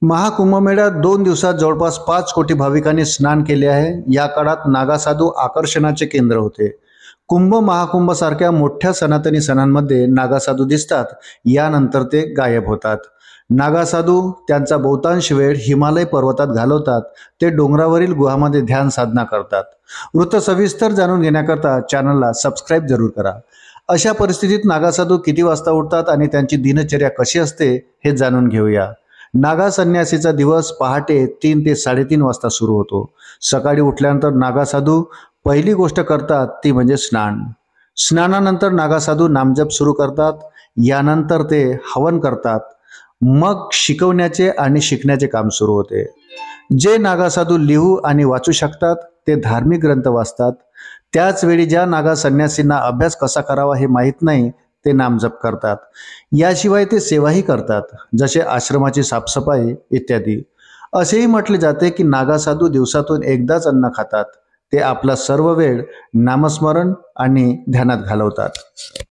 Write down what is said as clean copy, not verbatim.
महाकुंभमेळ्यात 2 दिवसात जवळपास 5 कोटी भाविकांनी स्नान केले आहे। या काळात नागासाधू आकर्षणाचे केंद्र होते। कुंभ महाकुंभ सारख्या मोठ्या सनातनी सणांमध्ये नागासाधू दिसतात, यानंतर ते गायब होतात। नागासाधू त्यांचा बहुतांश वेळ हिमालय पर्वतात घालवतात। ते डोंगरावरील गुहामध्ये ध्यान साधना करतात। वृत्त सविस्तर जाणून घेण्याकरता चॅनलला सबस्क्राइब जरूर करा। अशा परिस्थितीत नागासाधू किती वाजता उठतात आणि त्यांची दिनचर्या कशी असते हे जाणून घेऊया। नागा संन्यासीचा दिवस पहाटे 3 ते 3:30 वाजता सुरू होतो। सकाळी उठल्यानंतर नागासाधू पहिली गोष्ट करतात ती म्हणजे स्नान। स्नानानंतर नागासाधू नामजप सुरू करतात। यानंतर ते हवन करतात। मग शिकवण्याचे आणि शिकण्याचे काम सुरू होते। जे नागासाधू लिहू आणि वाचू शकतात ते धार्मिक ग्रंथ वाचतात। त्याच वेळी ज्या नागा संन्यासींना अभ्यास कसा करावा हे माहीत नाही ते नामजप करतात। याशिवाय ते सेवाही करतात, जसे आश्रमाची साफसफाई इत्यादी। असेही म्हटले जाते की नागासाधू दिवसातून एकदाच अन्न खातात। ते आपला सर्व वेळ नामस्मरण आणि ध्यानात घालवतात।